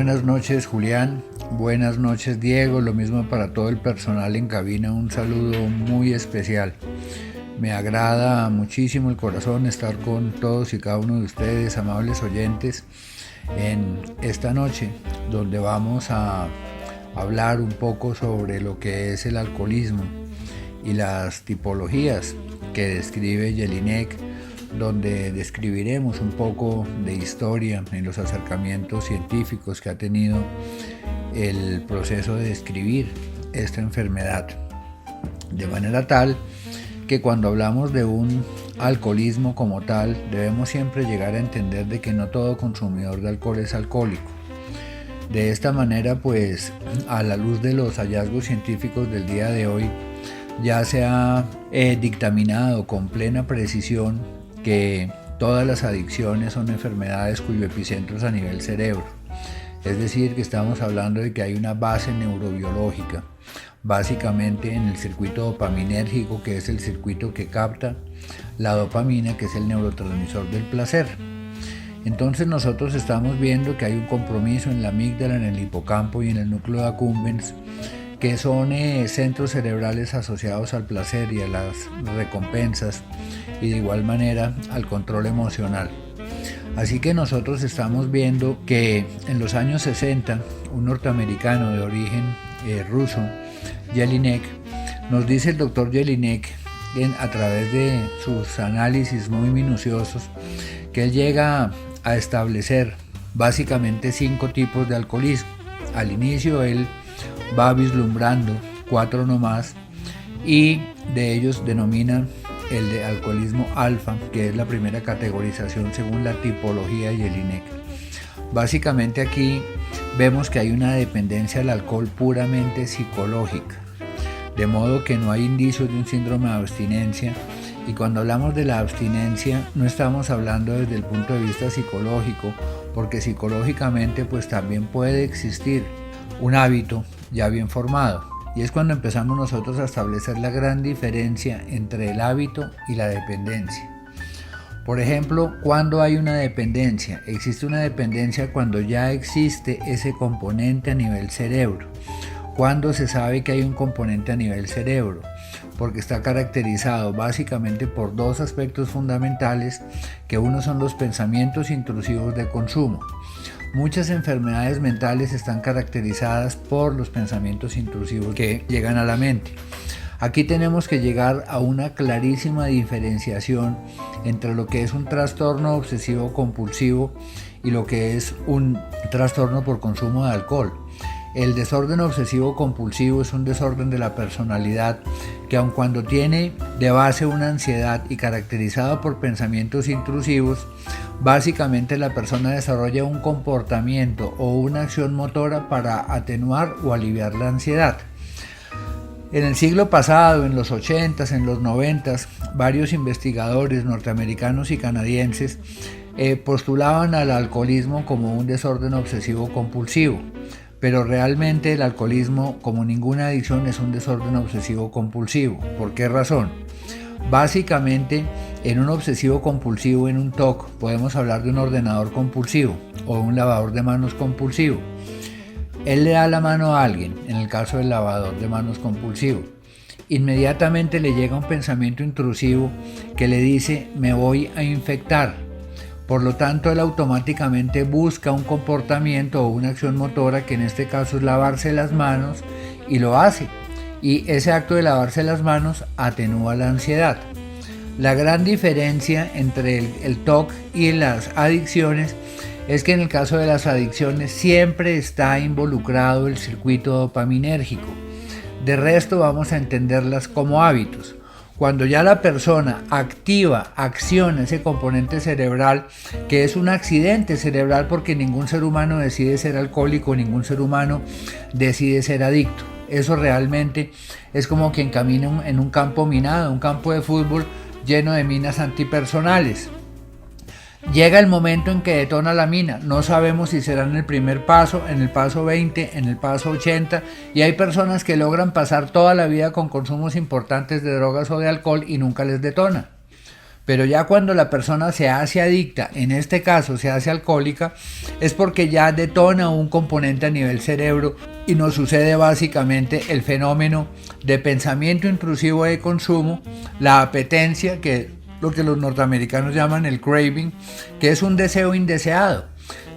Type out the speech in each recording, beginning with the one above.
buenas noches Julián, buenas noches Diego, lo mismo para todo el personal en cabina, un saludo muy especial. Me agrada muchísimo el corazón estar con todos y cada uno de ustedes, amables oyentes, en esta noche donde vamos a hablar un poco sobre lo que es el alcoholismo y las tipologías que describe Jelinek, donde describiremos un poco de historia en los acercamientos científicos que ha tenido el proceso de describir esta enfermedad, de manera tal que cuando hablamos de un alcoholismo como tal, debemos siempre llegar a entender de que no todo consumidor de alcohol es alcohólico. De esta manera, pues, a la luz de los hallazgos científicos del día de hoy, ya se ha dictaminado con plena precisión que todas las adicciones son enfermedades cuyo epicentro es a nivel cerebro. Es decir, que estamos hablando de que hay una base neurobiológica, básicamente en el circuito dopaminérgico, que es el circuito que capta la dopamina, que es el neurotransmisor del placer. Entonces nosotros estamos viendo que hay un compromiso en la amígdala, en el hipocampo y en el núcleo accumbens, que son centros cerebrales asociados al placer y a las recompensas, y de igual manera al control emocional. Así que nosotros estamos viendo que en los años 60, un norteamericano de origen ruso, Jelinek, nos dice el doctor Jelinek, a través de sus análisis muy minuciosos, que él llega a establecer básicamente 5 tipos de alcoholismo. Al inicio él va vislumbrando 4 nomás, y de ellos denomina el de alcoholismo alfa, que es la primera categorización según la tipología de Jelinek. Básicamente aquí vemos que hay una dependencia al alcohol puramente psicológica, de modo que no hay indicios de un síndrome de abstinencia, y cuando hablamos de la abstinencia no estamos hablando desde el punto de vista psicológico, porque psicológicamente pues también puede existir un hábito ya bien formado, y es cuando empezamos nosotros a establecer la gran diferencia entre el hábito y la dependencia. Por ejemplo, cuando hay una dependencia, existe una dependencia cuando ya existe ese componente a nivel cerebro. Cuando se sabe que hay un componente a nivel cerebro, porque está caracterizado básicamente por 2 aspectos fundamentales, que uno son los pensamientos intrusivos de consumo. Muchas enfermedades mentales están caracterizadas por los pensamientos intrusivos que llegan a la mente. Aquí tenemos que llegar a una clarísima diferenciación entre lo que es un trastorno obsesivo compulsivo y lo que es un trastorno por consumo de alcohol. El desorden obsesivo compulsivo es un desorden de la personalidad que, aun cuando tiene de base una ansiedad y caracterizado por pensamientos intrusivos, básicamente la persona desarrolla un comportamiento o una acción motora para atenuar o aliviar la ansiedad. En el siglo pasado, en los 80s, en los 90s, varios investigadores norteamericanos y canadienses postulaban al alcoholismo como un desorden obsesivo compulsivo. Pero realmente el alcoholismo, como ninguna adicción, es un desorden obsesivo compulsivo. ¿Por qué razón? Básicamente, en un obsesivo compulsivo, en un TOC, podemos hablar de un ordenador compulsivo o un lavador de manos compulsivo. Él le da la mano a alguien, en el caso del lavador de manos compulsivo. Inmediatamente le llega un pensamiento intrusivo que le dice: me voy a infectar. Por lo tanto, él automáticamente busca un comportamiento o una acción motora, que en este caso es lavarse las manos, y lo hace. Y ese acto de lavarse las manos atenúa la ansiedad. La gran diferencia entre el TOC y las adicciones es que en el caso de las adicciones siempre está involucrado el circuito dopaminérgico. De resto vamos a entenderlas como hábitos. Cuando ya la persona acciona ese componente cerebral, que es un accidente cerebral, porque ningún ser humano decide ser alcohólico, ningún ser humano decide ser adicto. Eso realmente es como quien camina en un campo minado, un campo de fútbol lleno de minas antipersonales. Llega el momento en que detona la mina, no sabemos si será en el primer paso, en el paso 20, en el paso 80, y hay personas que logran pasar toda la vida con consumos importantes de drogas o de alcohol y nunca les detona. Pero ya cuando la persona se hace adicta, en este caso se hace alcohólica, es porque ya detona un componente a nivel cerebro y nos sucede básicamente el fenómeno de pensamiento intrusivo de consumo, la apetencia, que es lo que los norteamericanos llaman el craving, que es un deseo indeseado.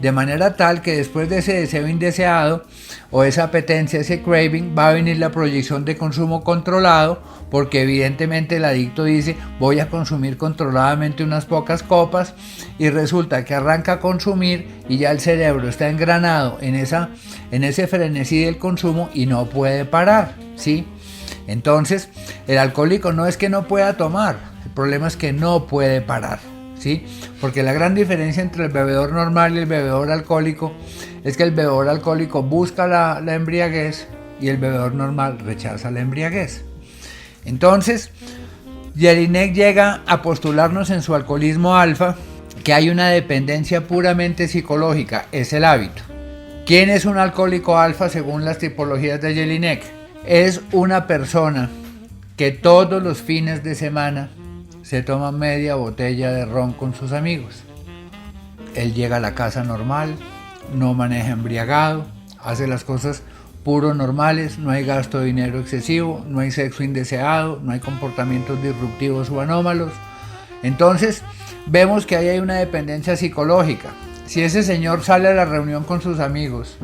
De manera tal que después de ese deseo indeseado o esa apetencia, ese craving, va a venir la proyección de consumo controlado, porque evidentemente el adicto dice voy a consumir controladamente unas pocas copas, y resulta que arranca a consumir y ya el cerebro está engranado en ese frenesí del consumo y no puede parar, ¿sí? Entonces el alcohólico no es que no pueda tomar, el problema es que no puede parar, ¿sí? Porque la gran diferencia entre el bebedor normal y el bebedor alcohólico es que el bebedor alcohólico busca la embriaguez y el bebedor normal rechaza la embriaguez. Entonces, Jelinek llega a postularnos en su Alcoholismo Alfa que hay una dependencia puramente psicológica, es el hábito. ¿Quién es un alcohólico alfa según las tipologías de Jelinek? Es una persona que todos los fines de semana se toma media botella de ron con sus amigos. Él llega a la casa normal, no maneja embriagado, hace las cosas puro normales, no hay gasto de dinero excesivo, no hay sexo indeseado, no hay comportamientos disruptivos o anómalos. Entonces vemos que ahí hay una dependencia psicológica. Si ese señor sale a la reunión con sus amigos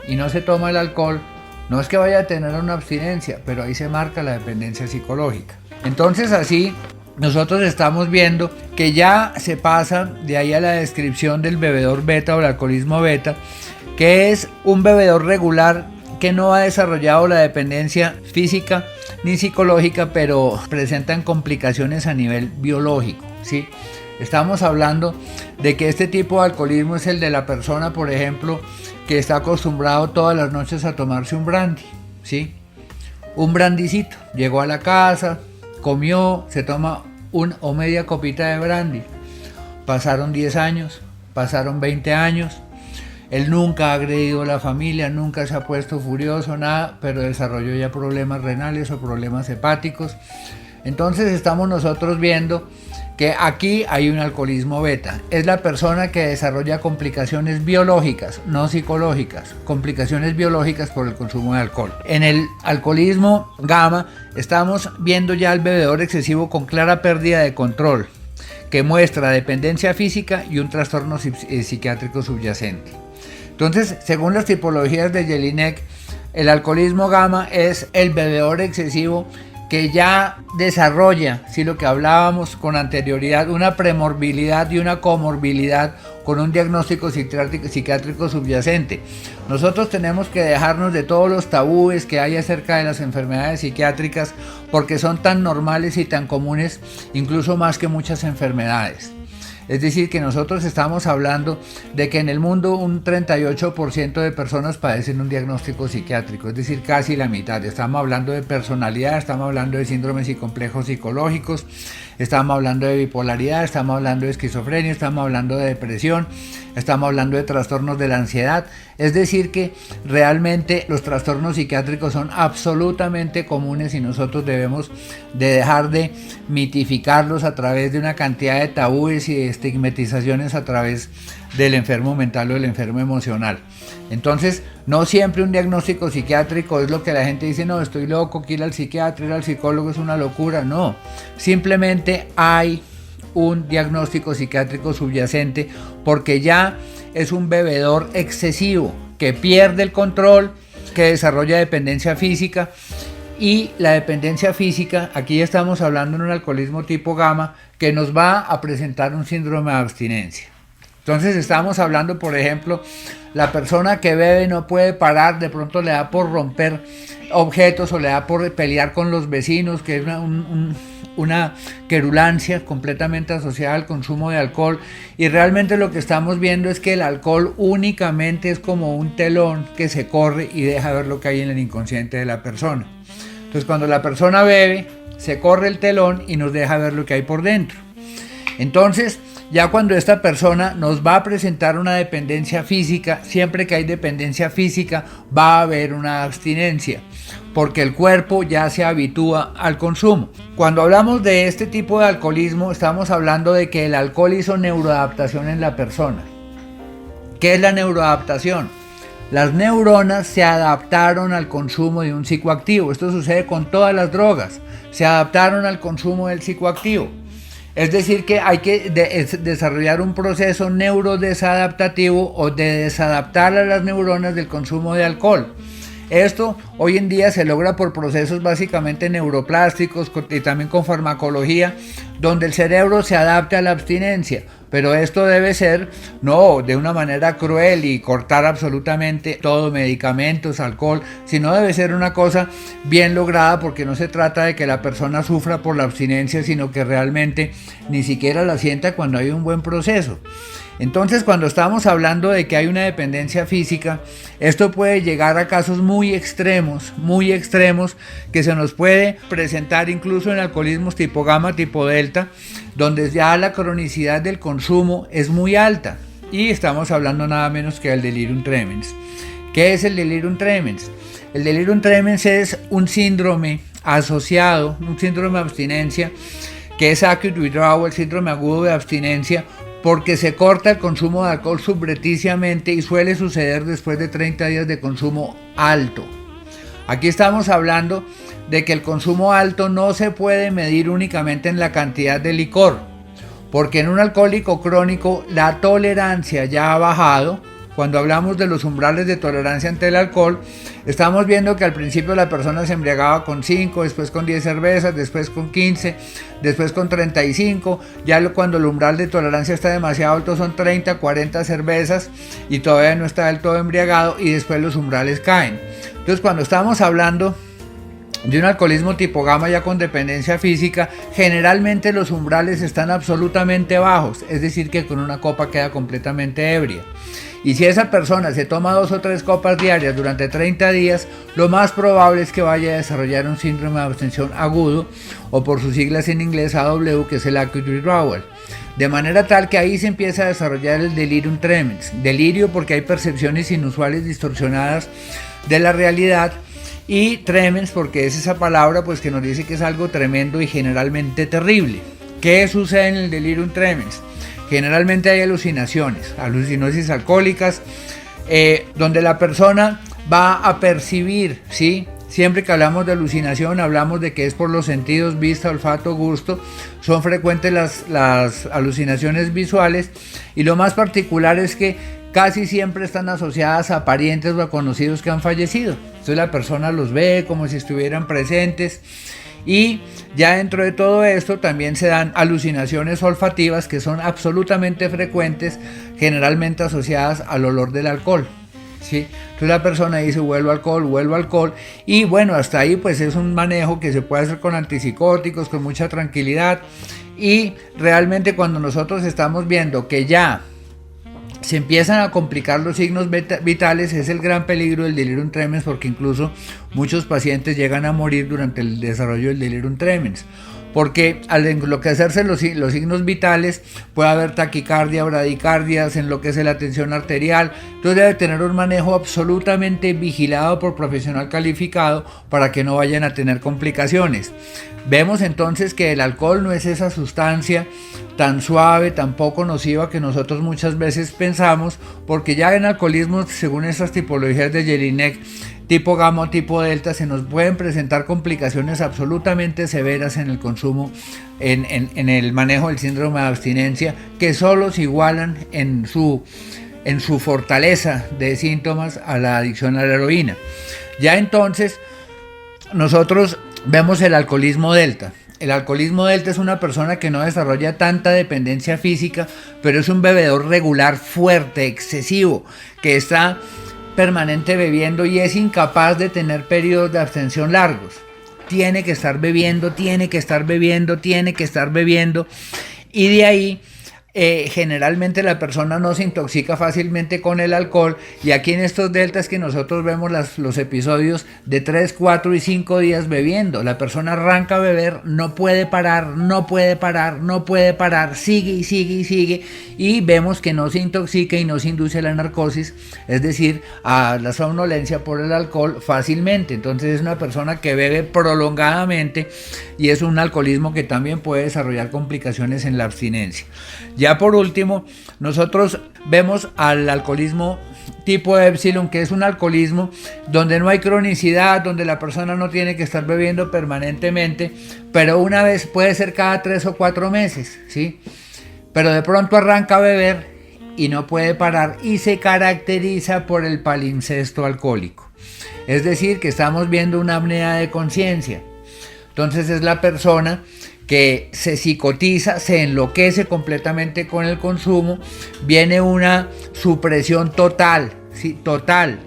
y no se toma el alcohol, no es que vaya a tener una abstinencia, pero ahí se marca la dependencia psicológica. Entonces así nosotros estamos viendo que ya se pasa de ahí a la descripción del bebedor beta o el alcoholismo beta, que es un bebedor regular que no ha desarrollado la dependencia física ni psicológica, pero presentan complicaciones a nivel biológico, ¿sí? Estamos hablando de que este tipo de alcoholismo es el de la persona, por ejemplo, que está acostumbrado todas las noches a tomarse un brandy, ¿sí? Un brandycito. Llegó a la casa, comió, se toma una o media copita de brandy. Pasaron 10 años, pasaron 20 años. Él nunca ha agredido a la familia, nunca se ha puesto furioso, nada, pero desarrolló ya problemas renales o problemas hepáticos. Entonces estamos nosotros viendo que aquí hay un alcoholismo beta. Es la persona que desarrolla complicaciones biológicas, no psicológicas, complicaciones biológicas por el consumo de alcohol. En el alcoholismo gamma estamos viendo ya al bebedor excesivo con clara pérdida de control, que muestra dependencia física y un trastorno psiquiátrico subyacente. Entonces, según las tipologías de Jelinek, el alcoholismo gamma es el bebedor excesivo que ya desarrolla, sí, lo que hablábamos con anterioridad, una premorbilidad y una comorbilidad con un diagnóstico psiquiátrico subyacente. Nosotros tenemos que dejarnos de todos los tabúes que hay acerca de las enfermedades psiquiátricas, porque son tan normales y tan comunes, incluso más que muchas enfermedades. Es decir, que nosotros estamos hablando de que en el mundo un 38% de personas padecen un diagnóstico psiquiátrico, es decir, casi la mitad. Estamos hablando de personalidad, estamos hablando de síndromes y complejos psicológicos, estamos hablando de bipolaridad, estamos hablando de esquizofrenia, estamos hablando de depresión, estamos hablando de trastornos de la ansiedad. Es decir, que realmente los trastornos psiquiátricos son absolutamente comunes y nosotros debemos de dejar de mitificarlos a través de una cantidad de tabúes y de estigmatizaciones a través del enfermo mental o del enfermo emocional. Entonces, no siempre un diagnóstico psiquiátrico es lo que la gente dice, no, estoy loco, quiero ir al psiquiatra, ir al psicólogo es una locura. No, simplemente hay un diagnóstico psiquiátrico subyacente porque ya es un bebedor excesivo que pierde el control, que desarrolla dependencia física. Y la dependencia física, aquí estamos hablando de un alcoholismo tipo gamma que nos va a presentar un síndrome de abstinencia. Entonces estamos hablando, por ejemplo, la persona que bebe no puede parar, de pronto le da por romper objetos o le da por pelear con los vecinos, que es una querulancia completamente asociada al consumo de alcohol, y realmente lo que estamos viendo es que el alcohol únicamente es como un telón que se corre y deja ver lo que hay en el inconsciente de la persona. Entonces cuando la persona bebe, se corre el telón y nos deja ver lo que hay por dentro. Entonces Ya cuando esta persona nos va a presentar una dependencia física, siempre que hay dependencia física va a haber una abstinencia, porque el cuerpo ya se habitúa al consumo. Cuando hablamos de este tipo de alcoholismo, estamos hablando de que el alcohol hizo neuroadaptación en la persona. ¿Qué es la neuroadaptación? Las neuronas se adaptaron al consumo de un psicoactivo. Esto sucede con todas las drogas. Se adaptaron al consumo del psicoactivo. Es decir, que hay que desarrollar un proceso neurodesadaptativo o de desadaptar a las neuronas del consumo de alcohol. Esto hoy en día se logra por procesos básicamente neuroplásticos y también con farmacología, donde el cerebro se adapte a la abstinencia. Pero esto debe ser no de una manera cruel y cortar absolutamente todo, medicamentos, alcohol, sino debe ser una cosa bien lograda, porque no se trata de que la persona sufra por la abstinencia, sino que realmente ni siquiera la sienta cuando hay un buen proceso. Entonces, cuando estamos hablando de que hay una dependencia física, esto puede llegar a casos muy extremos, que se nos puede presentar incluso en alcoholismos tipo gamma, tipo delta, donde ya la cronicidad del consumo es muy alta. Y estamos hablando nada menos que del delirium tremens. ¿Qué es el delirium tremens? El delirium tremens es un síndrome asociado, un síndrome de abstinencia, que es acute withdrawal, el síndrome agudo de abstinencia, porque se corta el consumo de alcohol subrepticiamente y suele suceder después de 30 días de consumo alto. Aquí estamos hablando de que el consumo alto no se puede medir únicamente en la cantidad de licor, porque en un alcohólico crónico la tolerancia ya ha bajado. Cuando hablamos de los umbrales de tolerancia ante el alcohol, estamos viendo que al principio la persona se embriagaba con 5, después con 10 cervezas, después con 15, después con 35. Ya cuando el umbral de tolerancia está demasiado alto son 30, 40 cervezas y todavía no está del todo embriagado, y después los umbrales caen. Entonces, cuando estamos hablando de un alcoholismo tipo gamma ya con dependencia física, generalmente los umbrales están absolutamente bajos, es decir, que con una copa queda completamente ebria. Y si esa persona se toma 2 o 3 copas diarias durante 30 días, lo más probable es que vaya a desarrollar un síndrome de abstención agudo, o por sus siglas en inglés AW, que es el acute withdrawal. De manera tal que ahí se empieza a desarrollar el delirium tremens. Delirio porque hay percepciones inusuales distorsionadas de la realidad, y tremens porque es esa palabra pues que nos dice que es algo tremendo y generalmente terrible. ¿Qué sucede en el delirium tremens? Generalmente hay alucinaciones, alucinosis alcohólicas, donde la persona va a percibir, ¿sí? Siempre que hablamos de alucinación, hablamos de que es por los sentidos vista, olfato, gusto. Son frecuentes las alucinaciones visuales, y lo más particular es que casi siempre están asociadas a parientes o a conocidos que han fallecido. Entonces la persona los ve como si estuvieran presentes. Y ya dentro de todo esto también se dan alucinaciones olfativas, que son absolutamente frecuentes, generalmente asociadas al olor del alcohol, ¿sí? Entonces la persona dice vuelvo alcohol, y bueno, hasta ahí pues es un manejo que se puede hacer con antipsicóticos, con mucha tranquilidad. Y realmente cuando nosotros estamos viendo que ya se empiezan a complicar los signos vitales, es el gran peligro del delirium tremens, porque incluso muchos pacientes llegan a morir durante el desarrollo del delirium tremens, porque al enloquecerse los signos vitales puede haber taquicardia, bradicardia, se enloquece la tensión arterial. Entonces debe tener un manejo absolutamente vigilado por profesional calificado para que no vayan a tener complicaciones. Vemos entonces que el alcohol no es esa sustancia tan suave, tan poco nociva que nosotros muchas veces pensamos, porque ya en alcoholismo, según estas tipologías de Jelinek, tipo gamma o tipo delta, se nos pueden presentar complicaciones absolutamente severas en el consumo, en el manejo del síndrome de abstinencia, que solo se igualan en su fortaleza de síntomas a la adicción a la heroína. Ya entonces nosotros vemos el alcoholismo delta. El alcoholismo delta es una persona que no desarrolla tanta dependencia física, pero es un bebedor regular, fuerte, excesivo, que está permanente bebiendo y es incapaz de tener periodos de abstención largos. Tiene que estar bebiendo, y de ahí generalmente la persona no se intoxica fácilmente con el alcohol, y aquí en estos deltas que nosotros vemos los episodios de 3, 4 y 5 días bebiendo, la persona arranca a beber, no puede parar, sigue y sigue y sigue, y vemos que no se intoxica y no se induce a la narcosis, es decir, a la somnolencia por el alcohol fácilmente. Entonces es una persona que bebe prolongadamente y es un alcoholismo que también puede desarrollar complicaciones en la abstinencia. Ya por último, nosotros vemos al alcoholismo tipo Epsilon, que es un alcoholismo donde no hay cronicidad, donde la persona no tiene que estar bebiendo permanentemente, pero una vez, puede ser cada 3 o 4 meses, ¿sí? Pero de pronto arranca a beber y no puede parar, y se caracteriza por el palincesto alcohólico. Es decir, que estamos viendo una apnea de conciencia. Entonces es la persona que se psicotiza, se enloquece completamente con el consumo, viene una supresión total, ¿sí? Total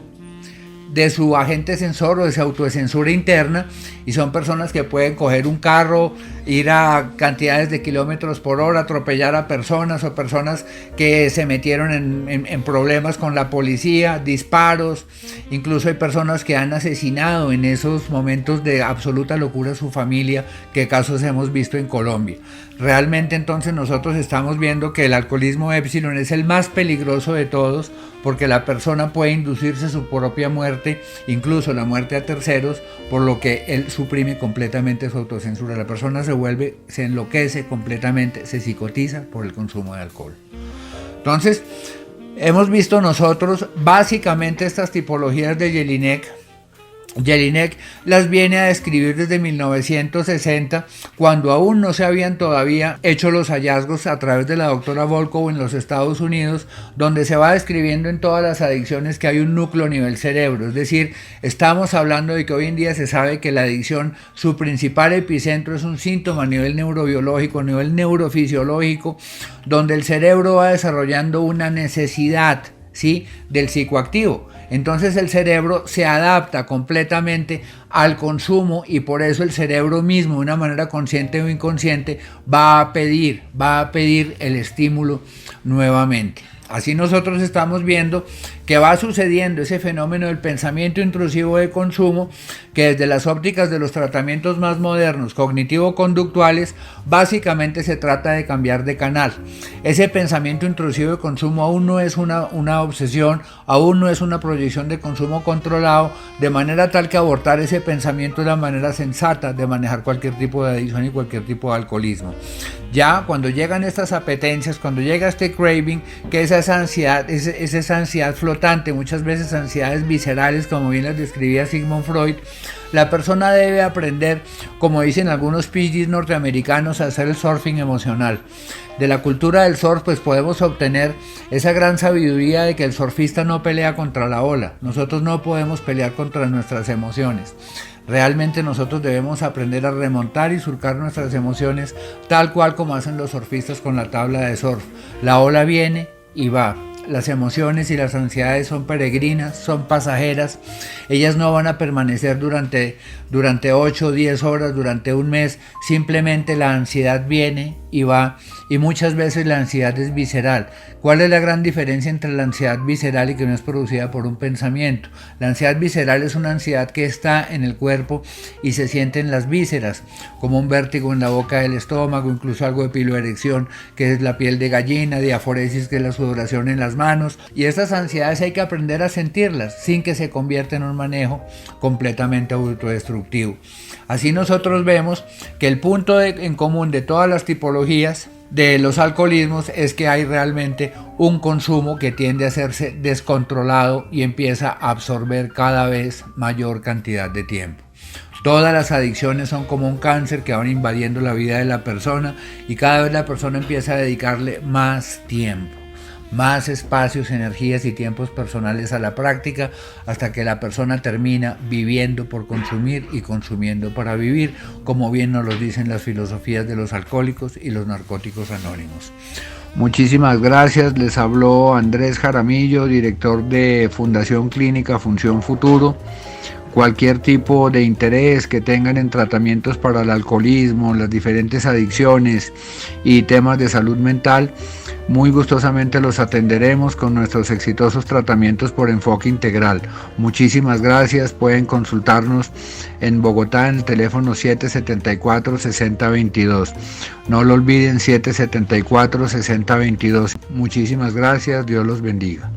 de su agente sensor o de su autocensura interna, y son personas que pueden coger un carro, ir a cantidades de kilómetros por hora, atropellar a personas, o personas que se metieron en problemas con la policía, disparos, incluso hay personas que han asesinado en esos momentos de absoluta locura a su familia, que casos hemos visto en Colombia. Realmente entonces nosotros estamos viendo que el alcoholismo Epsilon es el más peligroso de todos, porque la persona puede inducirse su propia muerte, incluso la muerte a terceros, por lo que él suprime completamente su autocensura. La persona se enloquece completamente, se psicotiza por el consumo de alcohol. Entonces, hemos visto nosotros básicamente estas tipologías de Jelinek. Jelinek las viene a describir desde 1960, cuando aún no se habían todavía hecho los hallazgos a través de la doctora Volkow en los Estados Unidos, donde se va describiendo en todas las adicciones que hay un núcleo a nivel cerebro. Es decir, estamos hablando de que hoy en día se sabe que la adicción, su principal epicentro es un síntoma a nivel neurobiológico, a nivel neurofisiológico, donde el cerebro va desarrollando una necesidad, ¿sí?, del psicoactivo. Entonces el cerebro se adapta completamente al consumo, y por eso el cerebro mismo, de una manera consciente o inconsciente, va a pedir el estímulo nuevamente. Así nosotros estamos viendo que va sucediendo ese fenómeno del pensamiento intrusivo de consumo, que desde las ópticas de los tratamientos más modernos, cognitivo-conductuales, básicamente se trata de cambiar de canal. Ese pensamiento intrusivo de consumo aún no es una obsesión, aún no es una proyección de consumo controlado, de manera tal que abortar ese pensamiento es la manera sensata de manejar cualquier tipo de adicción y cualquier tipo de alcoholismo. Ya cuando llegan estas apetencias, cuando llega este craving, que es esa ansiedad flotante, muchas veces ansiedades viscerales, como bien las describía Sigmund Freud, la persona debe aprender, como dicen algunos PhDs norteamericanos, a hacer el surfing emocional. De la cultura del surf pues podemos obtener esa gran sabiduría de que el surfista no pelea contra la ola. Nosotros no podemos pelear contra nuestras emociones. Realmente nosotros debemos aprender a remontar y surcar nuestras emociones, tal cual como hacen los surfistas con la tabla de surf. La ola viene y va. Las emociones y las ansiedades son peregrinas, son pasajeras. Ellas no van a permanecer durante 8 o 10 horas, durante un mes. Simplemente la ansiedad viene y va, y muchas veces la ansiedad es visceral. ¿Cuál es la gran diferencia entre la ansiedad visceral y que no es producida por un pensamiento? La ansiedad visceral es una ansiedad que está en el cuerpo y se siente en las vísceras, como un vértigo en la boca del estómago, incluso algo de piloerección, que es la piel de gallina, diaforesis, que es la sudoración en las manos, y estas ansiedades hay que aprender a sentirlas sin que se convierta en un manejo completamente autodestructivo. Así nosotros vemos que el punto en común de todas las tipologías de los alcoholismos es que hay realmente un consumo que tiende a hacerse descontrolado y empieza a absorber cada vez mayor cantidad de tiempo. Todas las adicciones son como un cáncer que van invadiendo la vida de la persona, y cada vez la persona empieza a dedicarle más tiempo, más espacios, energías y tiempos personales a la práctica, hasta que la persona termina viviendo por consumir y consumiendo para vivir, como bien nos lo dicen las filosofías de los alcohólicos y los narcóticos anónimos. Muchísimas gracias. Les habló Andrés Jaramillo, director de Fundación Clínica Función Futuro. Cualquier tipo de interés que tengan en tratamientos para el alcoholismo, las diferentes adicciones y temas de salud mental, Muy gustosamente los atenderemos con nuestros exitosos tratamientos por enfoque integral. Muchísimas gracias. Pueden consultarnos en Bogotá en el teléfono 774-6022. No lo olviden, 774-6022. Muchísimas gracias. Dios los bendiga.